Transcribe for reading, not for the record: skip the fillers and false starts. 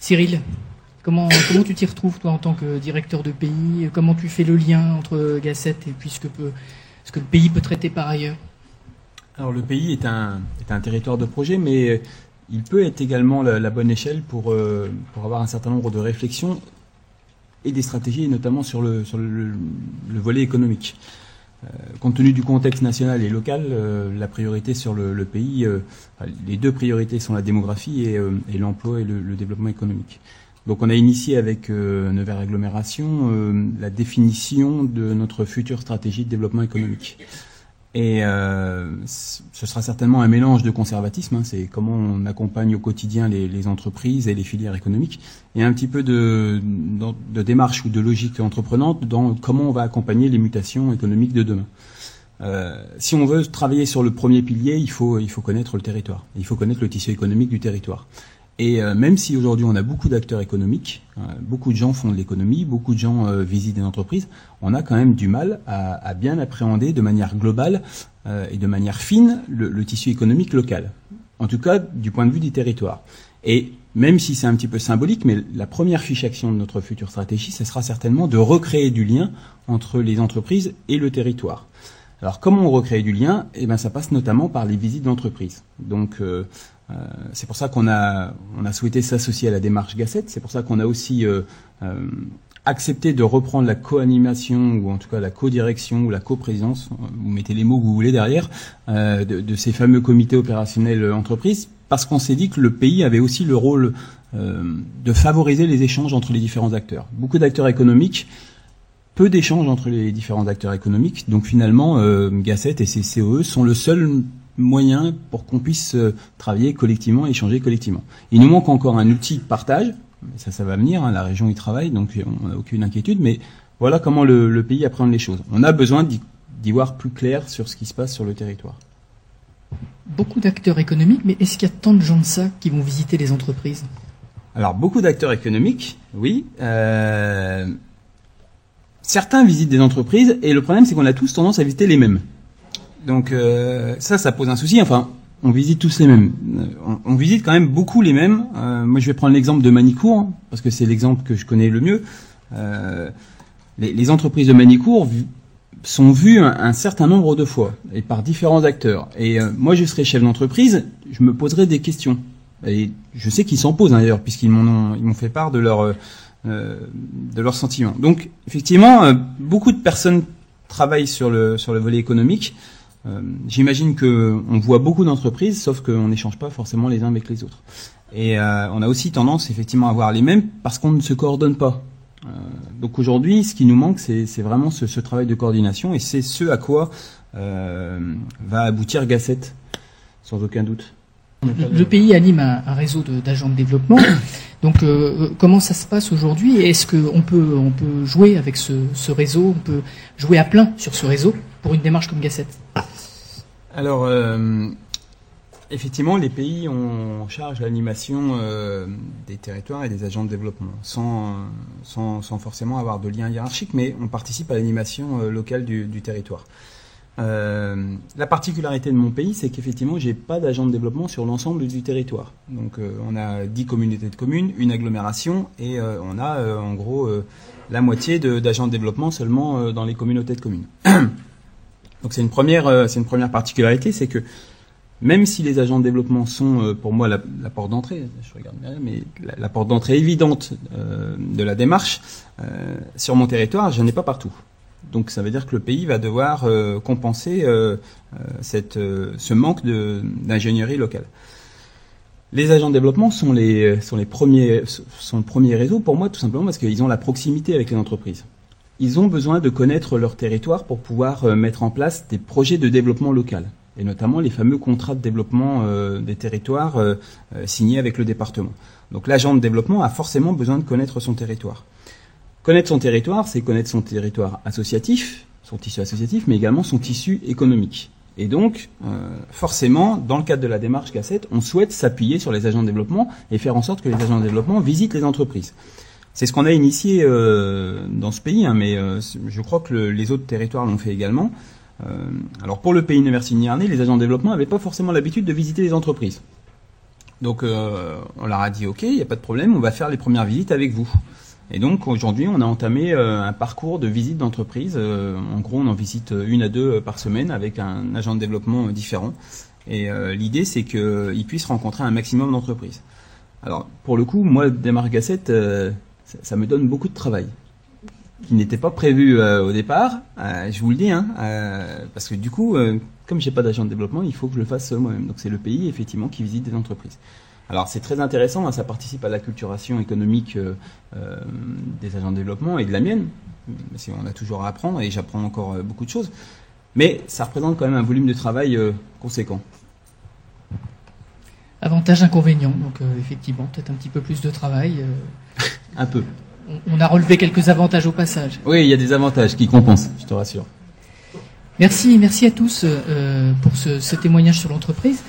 Cyril, comment tu t'y retrouves, toi, en tant que directeur de pays? Comment tu fais le lien entre Gasset et puis ce que le pays peut traiter par ailleurs? Alors le pays est un territoire de projet, mais il peut être également la bonne échelle pour avoir un certain nombre de réflexions et des stratégies, notamment sur le volet économique. Compte tenu du contexte national et local, la priorité sur le pays, les deux priorités sont la démographie et l'emploi et le développement économique. Donc on a initié avec Nevers Agglomération la définition de notre future stratégie de développement économique. Et ce sera certainement un mélange de conservatisme, c'est comment on accompagne au quotidien les entreprises et les filières économiques, et un petit peu de démarche ou de logique entreprenante dans comment on va accompagner les mutations économiques de demain. Si on veut travailler sur le premier pilier, il faut connaître le territoire, il faut connaître le tissu économique du territoire. Et même si aujourd'hui on a beaucoup d'acteurs économiques, beaucoup de gens font de l'économie, beaucoup de gens visitent des entreprises, on a quand même du mal à bien appréhender de manière globale et de manière fine le tissu économique local. En tout cas, du point de vue du territoire. Et même si c'est un petit peu symbolique, mais la première fiche action de notre future stratégie, ce sera certainement de recréer du lien entre les entreprises et le territoire. Alors comment on recrée du lien? Eh ben ça passe notamment par les visites d'entreprise. Donc c'est pour ça qu'on a souhaité s'associer à la démarche Gasset. C'est pour ça qu'on a aussi accepté de reprendre la co-animation, ou en tout cas la co-direction ou la co-présidence, vous mettez les mots que vous voulez derrière, de ces fameux comités opérationnels entreprises, parce qu'on s'est dit que le pays avait aussi le rôle de favoriser les échanges entre les différents acteurs. Beaucoup d'acteurs économiques, peu d'échanges entre les différents acteurs économiques. Donc finalement, Gasset et ses COE sont le seul moyen pour qu'on puisse travailler collectivement, échanger collectivement. Il nous manque encore un outil de partage, ça va venir, la région y travaille, donc on n'a aucune inquiétude, mais voilà comment le pays appréhende les choses. On a besoin d'y voir plus clair sur ce qui se passe sur le territoire. Beaucoup d'acteurs économiques, mais est-ce qu'il y a tant de gens de ça qui vont visiter les entreprises? Alors, beaucoup d'acteurs économiques, oui. Certains visitent des entreprises, et le problème, c'est qu'on a tous tendance à visiter les mêmes. Donc ça pose un souci. Enfin, on visite tous les mêmes. On visite quand même beaucoup les mêmes. Moi, je vais prendre l'exemple de Manicourt, parce que c'est l'exemple que je connais le mieux. Les entreprises de Manicourt sont vues un certain nombre de fois, et par différents acteurs. Et moi, je serais chef d'entreprise, je me poserais des questions. Et je sais qu'ils s'en posent, d'ailleurs, puisqu'ils m'ont fait part de leurs sentiments. Donc, effectivement, beaucoup de personnes travaillent sur le volet économique. J'imagine qu'on voit beaucoup d'entreprises, sauf qu'on n'échange pas forcément les uns avec les autres. Et on a aussi tendance effectivement à voir les mêmes parce qu'on ne se coordonne pas. Donc aujourd'hui, ce qui nous manque, c'est vraiment ce travail de coordination, et c'est ce à quoi va aboutir Gasset, sans aucun doute. Le pays anime un réseau d'agents de développement. Donc, comment ça se passe aujourd'hui? Est-ce qu'on peut jouer avec ce réseau? On peut jouer à plein sur ce réseau pour une démarche comme Gasset? Alors, effectivement, les pays ont en charge l'animation des territoires et des agents de développement, sans forcément avoir de lien hiérarchique, mais on participe à l'animation locale du territoire. La particularité de mon pays, c'est qu'effectivement, j'ai pas d'agent de développement sur l'ensemble du territoire. Donc, on a 10 communautés de communes, une agglomération, et on a en gros la moitié d'agents de développement seulement dans les communautés de communes. Donc, c'est une première particularité, c'est que même si les agents de développement sont pour moi la porte d'entrée, je regarde derrière, mais la porte d'entrée évidente de la démarche, sur mon territoire, je n'en ai pas partout. Donc ça veut dire que le pays va devoir compenser ce manque d'ingénierie locale. Les agents de développement sont le premier réseau pour moi, tout simplement parce qu'ils ont la proximité avec les entreprises. Ils ont besoin de connaître leur territoire pour pouvoir mettre en place des projets de développement local, et notamment les fameux contrats de développement des territoires signés avec le département. Donc l'agent de développement a forcément besoin de connaître son territoire. Connaître son territoire, c'est connaître son territoire associatif, son tissu associatif, mais également son tissu économique. Et donc, forcément, dans le cadre de la démarche Gasset, on souhaite s'appuyer sur les agents de développement et faire en sorte que les agents de développement visitent les entreprises. C'est ce qu'on a initié dans ce pays, mais je crois que les autres territoires l'ont fait également. Alors pour le pays Nevers-Signy-Arnais, les agents de développement n'avaient pas forcément l'habitude de visiter les entreprises. Donc on leur a dit ok, il n'y a pas de problème, on va faire les premières visites avec vous. Et donc aujourd'hui on a entamé un parcours de visite d'entreprise. En gros on en visite 1 à 2 par semaine avec un agent de développement différent. Et l'idée c'est qu'ils puissent rencontrer un maximum d'entreprises. Alors pour le coup, moi Démarche Gasset, ça me donne beaucoup de travail, qui n'était pas prévu au départ, je vous le dis, parce que du coup, comme j'ai pas d'agent de développement, il faut que je le fasse moi-même. Donc c'est le pays effectivement qui visite des entreprises. Alors c'est très intéressant, ça participe à l'acculturation économique des agents de développement et de la mienne, parce qu'on a toujours à apprendre et j'apprends encore beaucoup de choses. Mais ça représente quand même un volume de travail conséquent. Avantages, inconvénients, donc effectivement peut-être un petit peu plus de travail. Un peu. On a relevé quelques avantages au passage. Oui, il y a des avantages qui compensent, je te rassure. Merci à tous pour ce témoignage sur l'entreprise.